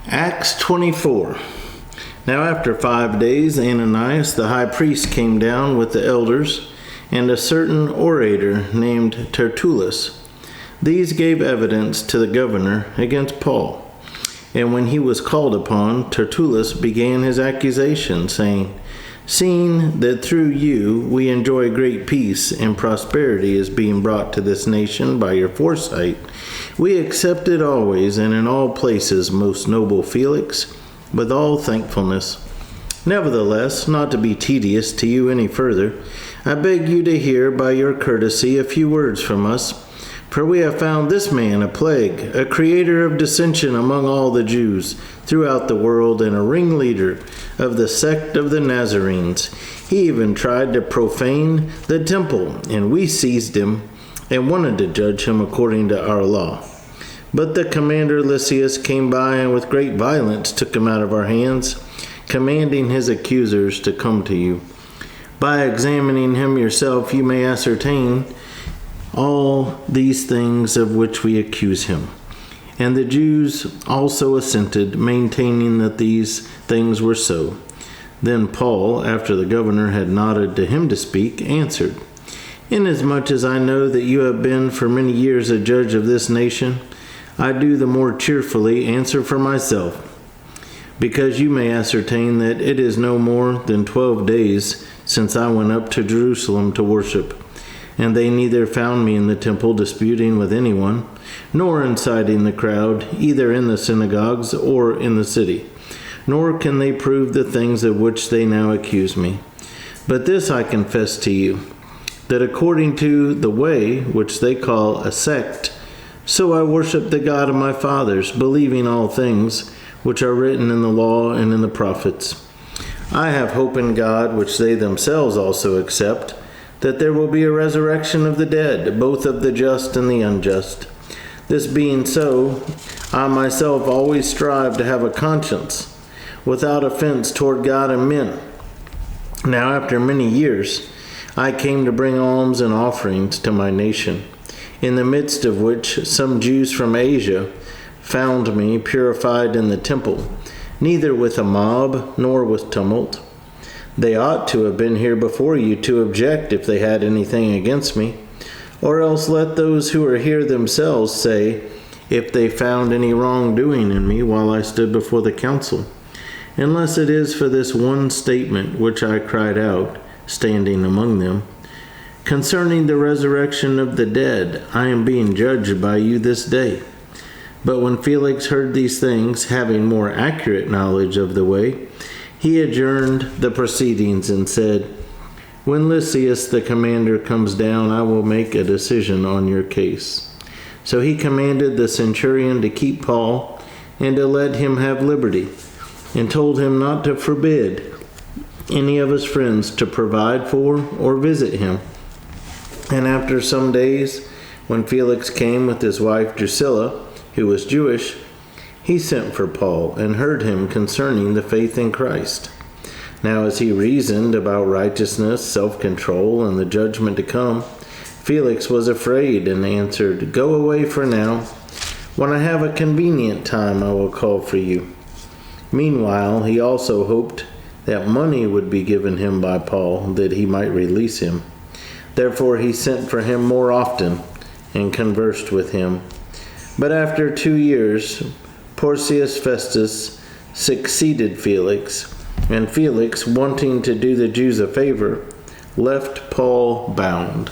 Acts 24. Now after 5 days, Ananias the high priest came down with the elders and a certain orator named Tertullus. These gave evidence to the governor against Paul. And when he was called upon, Tertullus began his accusation, saying, "Seeing that through you we enjoy great peace and prosperity is being brought to this nation by your foresight, we accept it always and in all places, most noble Felix, with all thankfulness. Nevertheless, not to be tedious to you any further, I beg you to hear by your courtesy a few words from us. For we have found this man a plague, a creator of dissension among all the Jews throughout the world, and a ringleader of the sect of the Nazarenes. He even tried to profane the temple, and we seized him and wanted to judge him according to our law. But the commander Lysias came by and with great violence took him out of our hands, commanding his accusers to come to you. By examining him yourself, you may ascertain all these things of which we accuse him." And the Jews also assented, maintaining that these things were so. Then Paul, after the governor had nodded to him to speak, answered, "Inasmuch as I know that you have been for many years a judge of this nation, I do the more cheerfully answer for myself, because you may ascertain that it is no more than 12 days since I went up to Jerusalem to worship. And they neither found me in the temple disputing with anyone, nor inciting the crowd, either in the synagogues or in the city. Nor can they prove the things of which they now accuse me. But this I confess to you, that according to the way which they call a sect, so I worship the God of my fathers, believing all things which are written in the law and in the prophets. I have hope in God, which they themselves also accept, that there will be a resurrection of the dead, both of the just and the unjust. This being so, I myself always strive to have a conscience, without offense toward God and men. Now after many years, I came to bring alms and offerings to my nation, in the midst of which some Jews from Asia found me purified in the temple, neither with a mob nor with tumult. They ought to have been here before you to object if they had anything against me. Or else let those who are here themselves say, if they found any wrongdoing in me while I stood before the council. Unless it is for this one statement which I cried out, standing among them. Concerning the resurrection of the dead, I am being judged by you this day. But when Felix heard these things, having more accurate knowledge of the way, he adjourned the proceedings and said, "When Lysias the commander comes down, I will make a decision on your case." So he commanded the centurion to keep Paul and to let him have liberty, and told him not to forbid any of his friends to provide for or visit him. And after some days, when Felix came with his wife Drusilla, who was Jewish, he sent for Paul and heard him concerning the faith in Christ. Now as he reasoned about righteousness, self-control, and the judgment to come, Felix was afraid and answered, "Go away for now. When I have a convenient time, I will call for you." Meanwhile, he also hoped that money would be given him by Paul, that he might release him. Therefore he sent for him more often and conversed with him. But after 2 years, Porcius Festus succeeded Felix, and Felix, wanting to do the Jews a favor, left Paul bound.